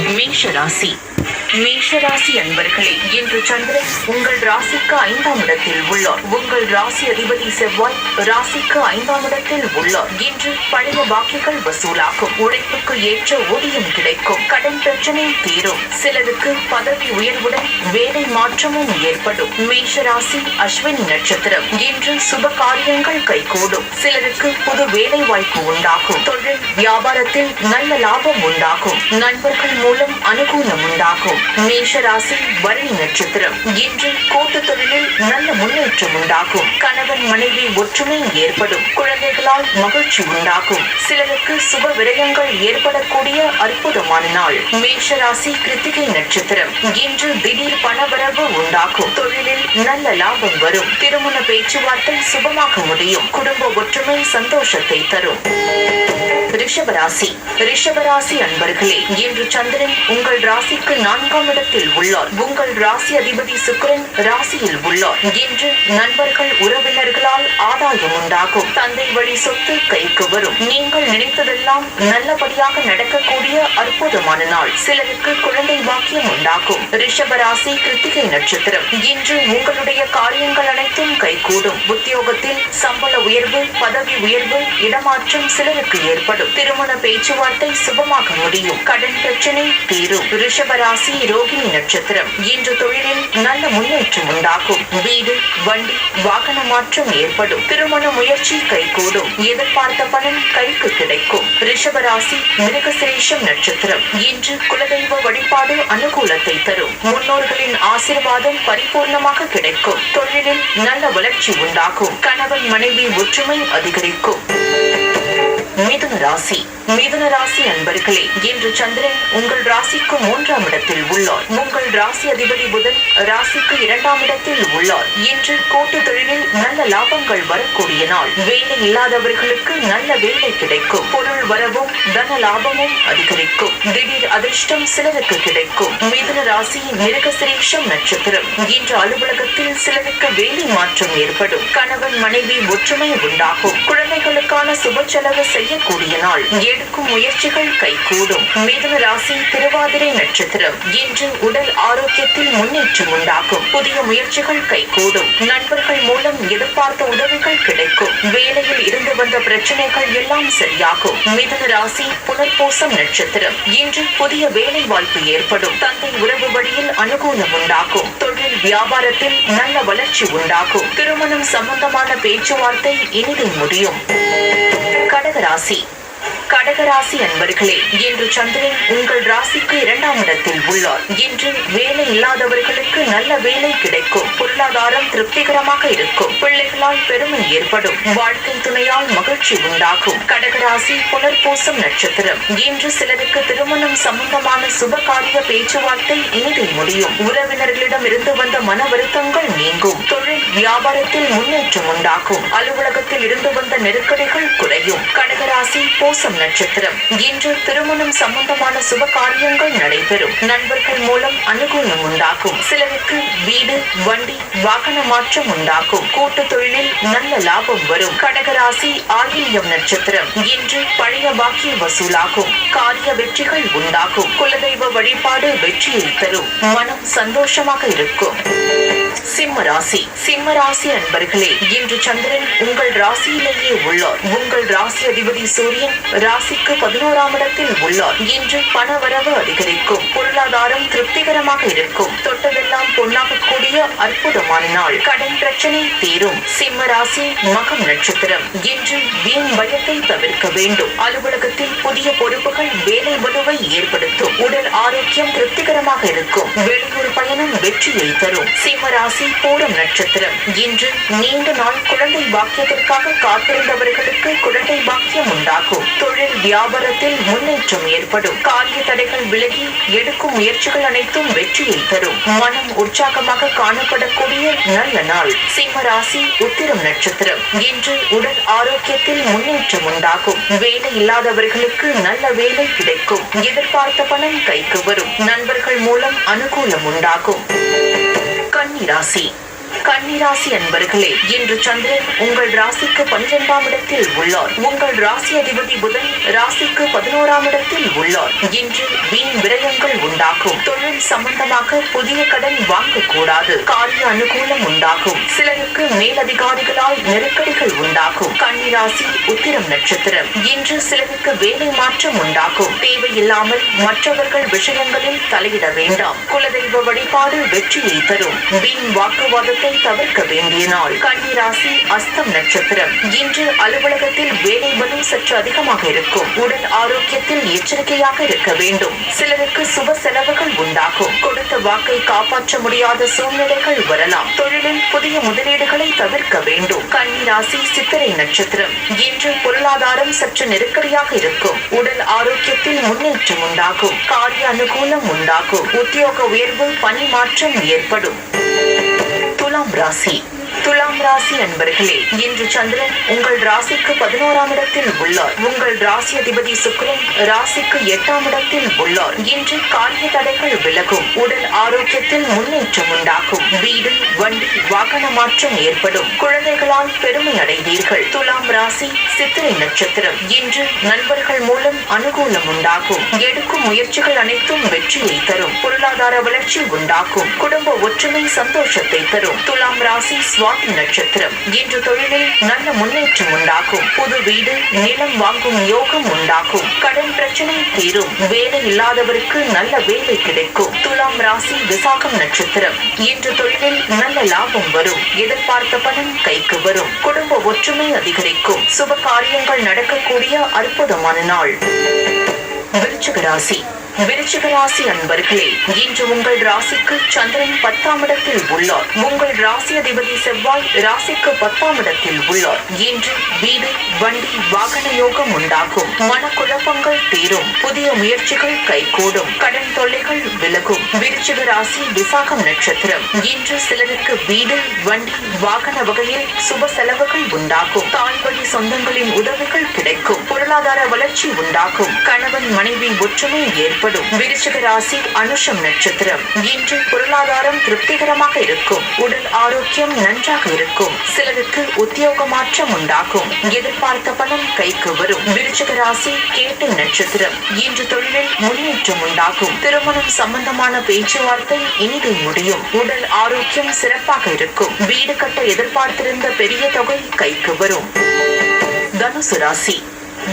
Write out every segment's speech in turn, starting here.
மேஷராசி மேஷராசி அன்பர்களே, இன்று சந்திரன் உங்கள் ராசிக்கு 5ஆம் இடத்தில் உள்ளார். உங்கள் ராசி அதிபதி செவ்வாய் ராசிக்கு 5ஆம் இடத்தில் உள்ளார். இன்று பழைய பாக்கிகள் வசூலாகும். உழைப்புக்கு ஏற்ற ஊதியம் கிடைக்கும். கடன் பிரச்சனை தீரும். சிலருக்கு பதவி உயர்வுடன் வேலை மாற்றமும் ஏற்படும். மேஷராசி அஸ்வினி நட்சத்திரம். இன்று சுப காரியங்கள் கைகூடும். சிலருக்கு புது வேலை வாய்ப்பு உண்டாகும். தொழில் வியாபாரத்தில் நல்ல லாபம் உண்டாகும். நண்பர்கள் மூலம் அனுகூலம் உண்டாகும். மேஷராசி பரணி நட்சத்திரம். இன்று கூட்டு தொழிலில் நல்ல முன்னேற்றம் உண்டாகும். கணவன் மனைவி ஒற்றுமை ஏற்படும். குழந்தைகளால் மகிழ்ச்சி உண்டாகும். சிலருக்கு சுப விரயங்கள் ஏற்படக்கூடிய அற்புதமான நாள். மேஷராசி கிருத்திகை நட்சத்திரம். இன்று திடீர் பணவரவு உண்டாகும். தொழிலில் நல்ல லாபம் வரும். திருமண பேச்சுவார்த்தை சுபமாக முடியும். குடும்ப ஒற்றுமை சந்தோஷத்தை தரும். ரிஷபராசி ரிஷபராசி அன்பர்களே, இன்று சந்திரன் உங்கள் ராசிக்கு 4ஆம் இடத்தில் உள்ளார். உங்கள் ராசி அதிபதி சுக்கிரன் ராசியில் உள்ளார். இன்று நண்பர்கள் உறவினர்களால் ஆதாயம் உண்டாகும். தந்தை வழி சொத்து கைக்கு வரும். நீங்கள் நினைத்ததெல்லாம் நல்லபடியாக நடக்கக்கூடிய அற்புதமான நாள். சிலருக்கு குழந்தை பாக்கியம் உண்டாகும். ரிஷபராசி கிருத்திகை நட்சத்திரம். இன்று உங்களுடைய காரியங்கள் அனைத்தும் கைகூடும். உத்தியோகத்தில் சம்பள உயர்வு, பதவி உயர்வு, இடமாற்றம் சிலருக்கு ஏற்படும். திருமண பேச்சுவார்த்தை சுபமாக முடியும். கடன் பிரச்சனை தீரும். ரிஷபராசி ரோகிணி நட்சத்திரம். இன்று தொழிலில் நல்ல முன்னேற்றம் உண்டாகும். வீடு, வண்டி, வாகன மாற்றம் ஏற்படும். திருமண முயற்சி கைகூடும். எதிர்பார்த்த பணம் கைக்கு கிடைக்கும். ரிஷபராசி மிருகசிரேஷம் நட்சத்திரம். இன்று குலதெய்வ வழிபாடு அனுகூலத்தை தரும். முன்னோர்களின் ஆசீர்வாதம் பரிபூர்ணமாக கிடைக்கும். தொழிலில் நல்ல வளர்ச்சி உண்டாகும். கணவன் மனைவி ஒற்றுமை அதிகரிக்கும். மிதுன ராசி மிதுன ராசி அன்பர்களே, இன்று சந்திரன் உங்கள் ராசிக்கு 3ஆம் இடத்தில் உள்ளார். உங்கள் ராசி அதிபதி புதன் ராசிக்கு 2ஆம் இடத்தில் உள்ளார். இன்று கூட்டு தொழிலில் நல்ல லாபங்கள் வரக்கூடிய நாள். வேலை இல்லாதவர்களுக்கு நல்ல வேலை கிடைக்கும். பொருள் வரவும் தன லாபமும் அதிகரிக்கும். திடீர் அதிர்ஷ்டம் சிலருக்கு கிடைக்கும். மிதுன ராசி மிருகசிரேஷம் நட்சத்திரம். இன்று அலுவலகத்தில் சிலருக்கு வேலை மாற்றம் ஏற்படும். கணவன் மனைவி ஒற்றுமை உண்டாகும். குழந்தைகளுக்கான சுப செலவு செய்யக்கூடிய நாள். எடுக்கும் முயற்சிகள் கைகூடும். மிதுன ராசி திருவாதிரை நட்சத்திரம். இன்று உடல் ஆரோக்கியத்தில் முன்னேற்றம் உண்டாகும். புதிய முயற்சிகள் கைகூடும். நண்பர்கள் மூலம் எதிர்பார்த்த உதவிகள் கிடைக்கும். வேலையில் இருந்து வந்த பிரச்சனைகள் எல்லாம் சரியாகும். மிதுன ராசி புனர்பூசம் நட்சத்திரம். இன்று புதிய வேலை வாய்ப்பு ஏற்படும். தந்தை உறவு வழியில் அனுகூலம் உண்டாகும். தொழில் வியாபாரத்தில் நல்ல வளர்ச்சி உண்டாகும். திருமணம் சம்பந்தமான பேச்சுவார்த்தை இனிதை முடியும். கடகராசி கடகராசி அன்பர்களே, இன்று சந்திரன் உங்கள் ராசிக்கு 2ஆம் இடத்தில் உள்ளார். இன்று வேலை இல்லாதவர்களுக்கு நல்ல வேலை கிடைக்கும். பொருளாதாரம் திருப்திகரமாக இருக்கும். பிள்ளைகளால் பெருமை ஏற்படும். வாழ்க்கை துணையால் மகிழ்ச்சி உண்டாகும். கடகராசி புனர்பூசம் நட்சத்திரம். இன்று சிலருக்கு திருமணம் சம்பந்தமான சுப காரிய பேச்சுவார்த்தை இனிதை முடியும். உறவினர்களிடம் இருந்து வந்த மன வருத்தங்கள் நீங்கும். தொழில் வியாபாரத்தில் முன்னேற்றம் உண்டாகும். அலுவலகத்தில் இருந்து வந்த நெருக்கடிகள் குறையும். கடகராசி பூசம் நட்சத்திரம். இன்று திருமணம் சம்பந்தமான சுப காரியங்கள் நடைபெறும். நண்பர்கள் மூலம் அனுகூலம் உண்டாகும். சிலருக்கு வீடு, வண்டி, வாகன மாற்றம் உண்டாகும். கூட்டு தொழிலில் நல்ல லாபம் வரும். கடகராசி ஆயில்யம் நட்சத்திரம். இன்று பழைய பாக்கிய வசூலாகும். காரிய வெற்றிகள் உண்டாகும். குலதெய்வ வழிபாடு வெற்றியை தரும். மனம் சந்தோஷமாக இருக்கும். சிம்மராசி சிம்மராசி அன்பர்களே, இன்று சந்திரன் உங்கள் ராசியிலேயே உள்ளார். உங்கள் ராசி அதிபதி சூரியன் ராசிக்கு 11ஆம் இடத்தில் உள்ளார். இன்று பண வரவு அதிகரிக்கும். பொருளாதாரம் திருப்திகரமாக இருக்கும். தொட்டதெல்லாம் பொன்னாக கூடிய அற்புதமான நாள். கடன் பிரச்சனை தீரும். சிம்ம ராசி மகம் நட்சத்திரம். இன்று வீண் பயத்தை தவிர்க்க வேண்டும். அலுவலகத்தில் புதிய பொறுப்புகள் வேலை வலுவை ஏற்படுத்தும். உடல் ஆரோக்கியம் திருப்திகரமாக இருக்கும். வெளியூர் பயணம் வெற்றியை தரும். சிம்ம ராசி பூரம் நட்சத்திரம். இன்று நீண்ட நாள் குழந்தை பாக்கியத்திற்காக காத்திருந்தவர்களுக்கு குழந்தை பாக்கியம் உண்டாகும். தொழில் வியாபாரத்தில் முன்னேற்றம் ஏற்படும். காரிய தடைகள் விலகி எடுக்கும் முயற்சிகள் அனைத்தும் வெற்றியை தரும். மனம் உற்சாகமாக காணப்படக்கூடிய நல்ல நாள். சிம்ம ராசி உத்திரம் நட்சத்திரம். இன்று உடல் ஆரோக்கியத்தில் முன்னேற்றம் உண்டாகும். வேலை இல்லாதவர்களுக்கு நல்ல வேலை கிடைக்கும். எதிர்பார்த்த பணம் கைக்கு வரும். நண்பர்கள் மூலம் அனுகூலம் உண்டாகும். கன்னிராசி கன்னிராசி அன்பர்களே, இன்று சந்திரன் உங்கள் ராசிக்கு 12ஆம் இடத்தில் உள்ளார். உங்கள் ராசி அதிபதி புதன் ராசிக்கு 11ஆம் இடத்தில் உள்ளார். இன்று வீண் விரயங்கள் உண்டாகும். தொழில் சம்பந்தமாக புதிய கடன் வாங்கக்கூடாது. காரிய அனுகூலம் உண்டாகும். சிலருக்கு மேலதிகாரிகளால் நெருக்கடிகள் உண்டாகும். கன்னிராசி உத்திரம் நட்சத்திரம். இன்று சிலருக்கு வேலை மாற்றம் உண்டாகும். தேவையில்லாமல் மற்றவர்கள் விஷயங்களில் தலையிட வேண்டாம். குலதெய்வ வழிபாடு வெற்றியை தரும். வீண் வாக்குவாதத்தை தவிர்க்க வேண்டிய நாள். கன்னிராசி அஸ்தம் நட்சத்திரம். இன்று அலுவலகத்தில் வேலை பளு சற்று அதிகமாக இருக்கும். உடல் ஆரோக்கியத்தில் எச்சரிக்கையாக இருக்க வேண்டும். சிலருக்கு சுப செலவுகள் உண்டாகும். கொடுத்த வாக்கை காப்பாற்ற முடியாத சூழ்நிலைகள் வரலாம். தொழிலில் புதிய முதலீடுகளை தவிர்க்க வேண்டும். கன்னிராசி சித்திரை நட்சத்திரம். இன்று பொருளாதாரம் சற்று நெருக்கடியாக இருக்கும். உடல் ஆரோக்கியத்தில் முன்னேற்றம் உண்டாகும். காரிய அனுகூலம் உண்டாகும். உத்தியோக உயர்வு, பணி மாற்றம் ஏற்படும். துலாம் ராசி. துலாம் ராசி அன்பர்களே, இன்று சந்திரன் உங்கள் ராசிக்கு 11ஆம் இடத்தில் உள்ளார். உங்கள் ராசி அதிபதி சுக்கிரன் ராசிக்கு 8ஆம் இடத்தில் உள்ளார். இன்று காரிய தடைகள் விலகும். உடல் ஆரோக்கியத்தில் முன்னேற்றம் உண்டாகும். வீடு, வண்டி, வாகன மாற்றம் ஏற்படும். குழந்தைகளால் பெருமை அடைவீர்கள். துலாம் ராசி சித்திரை நட்சத்திரம். இன்று நண்பர்கள் மூலம் அனுகூலம் உண்டாகும். எடுக்கும் முயற்சிகள் அனைத்தும் வெற்றியை தரும். பொருளாதார வளர்ச்சி உண்டாகும். குடும்ப ஒற்றுமை சந்தோஷத்தை தரும். துலாம் ராசி சுவாதி நட்சத்திரம். இன்று தொழிலில் நல்ல முன்னேற்றம் உண்டாகும். புது வீடு, நிலம் வாங்கும் யோகம் உண்டாகும். கடன் பிரச்சனை தீரும். வேலை இல்லாதவருக்கு நல்ல வேலை கிடைக்கும். துலாம் ராசி விசாகம் நட்சத்திரம். இன்று தொழிலில் நல்ல லாபம் வரும். எதிர்பார்த்த பணம் கைக்கு வரும். குடும்ப ஒற்றுமை அதிகரிக்கும். சுப காரியங்கள் நடக்கக்கூடிய அற்புதமான நாள். விருச்சிக ராசி. விருச்சிக ராசி அன்பர்களே, இன்று உங்கள் ராசிக்கு சந்திரன் 10ஆம் இடத்தில் உள்ளார். உங்கள் ராசி அதிபதி செவ்வாய் ராசிக்கு 10ஆம் இடத்தில் உள்ளார். இன்று வீடு, வண்டி, வாகன யோகம் உண்டாகும். மனக்குழப்பங்கள் தீரும். புதிய முயற்சிகள் கைகூடும். கடன் தொல்லைகள் விலகும். விருச்சிக ராசி விசாகம் நட்சத்திரம். இன்று சிலருக்கு வீடு, வண்டி, வாகன வகையில் சுப செலவுகள் உண்டாகும். தாய் வழி சொந்தங்களின் உதவிகள் கிடைக்கும். பொருளாதார வளர்ச்சி உண்டாகும். கணவன் மனைவி ஒற்றுமை ஏற்படும். விருச்சிக ராசி அனுஷம் நட்சத்திரம். இன்று பொருளாதாரம் திருப்திகரமாக இருக்கும். உடல் ஆரோக்கியம் நன்றாக இருக்கும். சிலருக்கு உத்தியோக மாற்றம் உண்டாகும். எதிர்பார்த்த பணம் கைக்கு வரும். விருச்சிக ராசி கேட்டை நட்சத்திரம். இன்று தொழிலில் முன்னேற்றம் உண்டாகும். திருமணம் சம்பந்தமான பேச்சுவார்த்தை இனிதை முடியும். உடல் ஆரோக்கியம் சிறப்பாக இருக்கும். வீடு கட்ட எதிர்பார்த்திருந்த பெரிய தொகை கைக்கு வரும். தனுசு ராசி.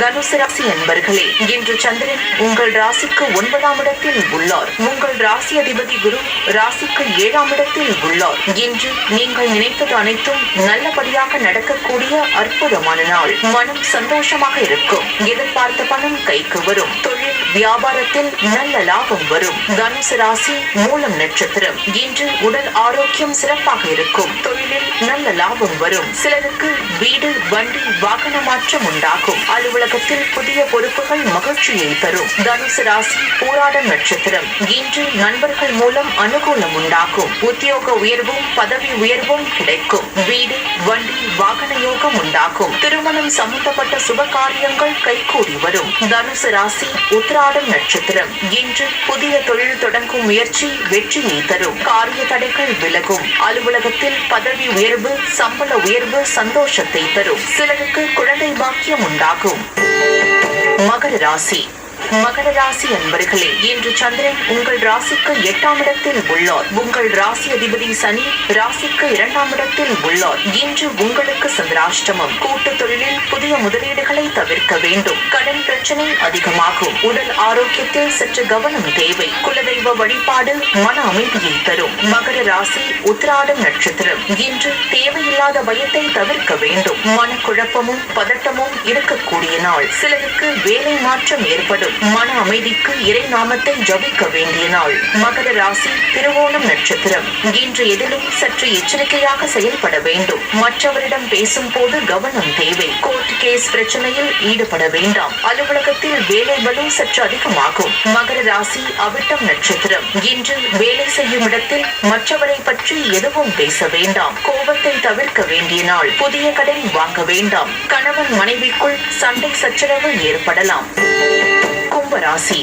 தனுசு ராசி அன்பர்களே, இன்று சந்திரன் உங்கள் ராசிக்கு 9ஆம் இடத்தில் உள்ளார். உங்கள் ராசி அதிபதி குரு ராசிக்கு 7ஆம் இடத்தில் உள்ளார். இன்று நீங்கள் நினைத்தது அனைத்தும் நல்லபடியாக நடக்கக்கூடிய அற்புதமான நாள். மனம் சந்தோஷமாக இருக்கும். எதிர்பார்த்த பணம் கைக்கு வரும். தொழில் வியாபாரத்தில் நல்ல லாபம் வரும். தனுசு ராசி மூலம் நட்சத்திரம். இன்று உடல் ஆரோக்கியம் சிறப்பாக இருக்கும். தொழிலில் நல்ல லாபம் வரும். சிலருக்கு வீடு, வண்டி, வாகன மாற்றம் உண்டாகும். அலுவலகத்தில் புதிய பொறுப்புகள் மகிழ்ச்சியை தரும். தனுசு ராசி போராடம் நட்சத்திரம். இன்று நண்பர்கள் மூலம் அனுகூலம் உண்டாகும். உத்தியோக உயர்வும் பதவி உயர்வும் கிடைக்கும். வீடு, வண்டி, வாகன யோகம் உண்டாகும். திருமணம் சம்பந்தப்பட்ட சுப காரியங்கள் கைகூடி வரும். தனுசு ராசி உத்திராடம் நட்சத்திரம். இன்று புதிய தொழில் தொடங்கும் முயற்சி வெற்றியை தரும். காரிய தடைகள் விலகும். அலுவலகத்தில் பதவி உயர்வு, சம்பள உயர்வு சந்தோஷத்தை தரும். சிலருக்கு குழந்தை பாக்கியம் உண்டாகும். மகர ராசி. மகர ராசி அன்பர்களே, இன்று சந்திரன் உங்கள் ராசிக்கு 8ஆம் இடத்தில் உள்ளார். உங்கள் ராசி அதிபதி சனி ராசிக்கு 2ஆம் இடத்தில் உள்ளார். இன்று உங்களுக்கு சந்திராஷ்டமம். கூட்டு தொழிலில் புதிய முதலீடுகளை தவிர்க்க வேண்டும். கடன் பிரச்சனை அதிகமாகும். உடல் ஆரோக்கியத்தில் சற்று கவனம் தேவை. குலதெய்வ வழிபாடு மன அமைதியை தரும். மகர ராசி உத்திராடம் நட்சத்திரம். இன்று தேவையில்லாத பயத்தை தவிர்க்க வேண்டும். மனக்குழப்பமும் பதட்டமும் இருக்கக்கூடிய நாள். சிலருக்கு வேலை மாற்றம் ஏற்படும். மன அமைதிக்கு இறை நாமத்தை ஜபிக்க வேண்டிய நாள். மகர ராசி திருவோணம் நட்சத்திரம். இன்று எதிலும் சற்று எச்சரிக்கையாக செயல்பட வேண்டும். மற்றவரிடம் பேசும் போது கவனம் தேவை. கோர்ட் கேஸ் பிரச்சனையில் ஈடுபட வேண்டாம். அலுவலகத்தில் வேலை பளு சற்று அதிகமாகும். மகர ராசி அவிட்டம் நட்சத்திரம். இன்று வேலை செய்யும் இடத்தில் மற்றவரை பற்றி எதுவும் பேச வேண்டாம். கோபத்தை தவிர்க்க வேண்டிய நாள். புதிய கடன் வாங்க வேண்டாம். கணவன் மனைவிக்குள் சண்டை சச்சரவு ஏற்படலாம். கும்பராசி.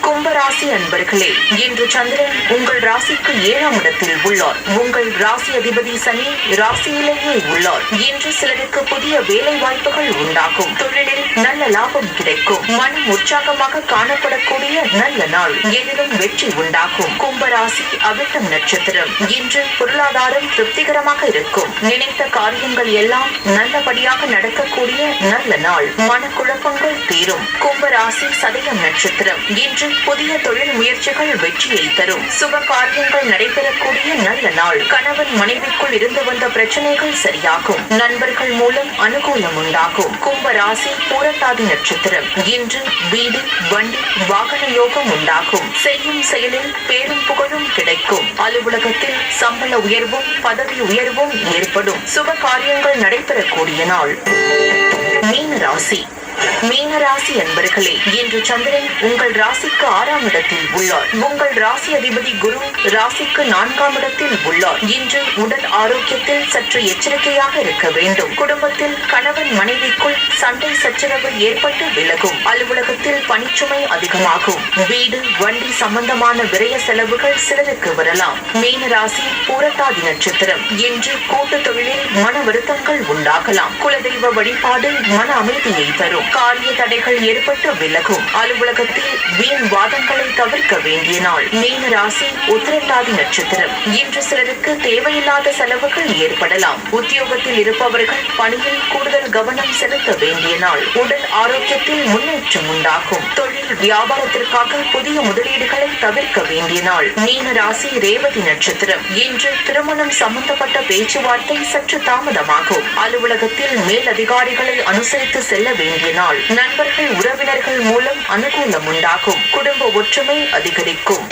கும்பராசி ராசி அன்பர்களே, இன்று சந்திரன் உங்கள் ராசிக்கு 7ஆம் இடத்தில் உள்ளார். உங்கள் ராசி அதிபதி சனி ராசியிலேயே உள்ளார். இன்று சிலருக்கு புதிய வேலை வாய்ப்புகள் உண்டாகும். தொழிலில் நல்ல லாபம் கிடைக்கும். மனம் உற்சாகமாக காணப்படக்கூடிய நல்ல நாள். எதிலும் வெற்றி உண்டாகும். கும்பராசி அவிட்டம் நட்சத்திரம். இன்று பொருளாதாரம் திருப்திகரமாக இருக்கும். நினைத்த காரியங்கள் எல்லாம் நல்லபடியாக நடக்கக்கூடிய நல்ல நாள். மனக்குழப்பங்கள் தீரும். கும்பராசி சதயம் நட்சத்திரம். இன்று புதிய தொழில் முயற்சிகள் வெற்றியை தரும். சுப காரியங்கள் நடைபெறக்கூடிய நல்ல நாள். கணவன் மனைவிக்குள் இருந்து வந்த பிரச்சனைகள் சரியாகும். நண்பர்கள் மூலம் அனுகூலம் உண்டாகும். கும்பராசி பூரட்டாதி நட்சத்திரம். இன்று வீடு, வண்டி, வாகன யோகம் உண்டாகும். செய்யும் செயலில் பேரும் புகழும் கிடைக்கும். அலுவலகத்தில் சம்பள உயர்வும் பதவி உயர்வும் ஏற்படும். சுப காரியங்கள் நடைபெறக்கூடிய நாள். மீனராசி. மீனராசி அன்பர்களே, இன்று சந்திரன் உங்கள் ராசிக்கு 6ஆம் இடத்தில் உள்ளார். உங்கள் ராசி அதிபதி குரு ராசிக்கு 4ஆம் இடத்தில் உள்ளார். இன்று உடல் ஆரோக்கியத்தில் சற்று எச்சரிக்கையாக இருக்க வேண்டும். குடும்பத்தில் கணவன் மனைவிக்குள் சண்டை சச்சரவு ஏற்பட்டு விலகும். அலுவலகத்தில் பணிச்சுமை அதிகமாகும். வீடு, வண்டி சம்பந்தமான விரய செலவுகள் சிலருக்கு வரலாம். மீனராசி பூரட்டாதி நட்சத்திரம். இன்று கூட்டு தொழிலில் மன வருத்தங்கள் உண்டாகலாம். குலதெய்வ வழிபாடு மன அமைதியை தரும். காரிய தடைகள் ஏற்பட்டு விலகும். அலுவலகத்தில் வீண் வாதங்களை தவிர்க்க வேண்டிய நாள். மீன ராசி உத்திரட்டாதி நட்சத்திரம். இன்று சிலருக்கு தேவையில்லாத செலவுகள் ஏற்படலாம். உத்தியோகத்தில் இருப்பவர்கள் பணியில் கூடுதல் கவனம் செலுத்த வேண்டிய நாள். உடல் ஆரோக்கியத்தில் முன்னேற்றம் உண்டாகும். தொழில் வியாபாரத்திற்காக புதிய முதலீடுகளை தவிர்க்க வேண்டிய நாள். மீன ராசி ரேவதி நட்சத்திரம். இன்று திருமணம் சம்பந்தப்பட்ட பேச்சுவார்த்தை சற்று தாமதமாகும். அலுவலகத்தில் மேல் அதிகாரிகளை அனுசரித்து செல்ல வேண்டிய நாள். நண்பர்கள் உறவினர்கள் மூலம் அனுகூலம் உண்டாகும். குடும்ப ஒற்றுமை அதிகரிக்கும்.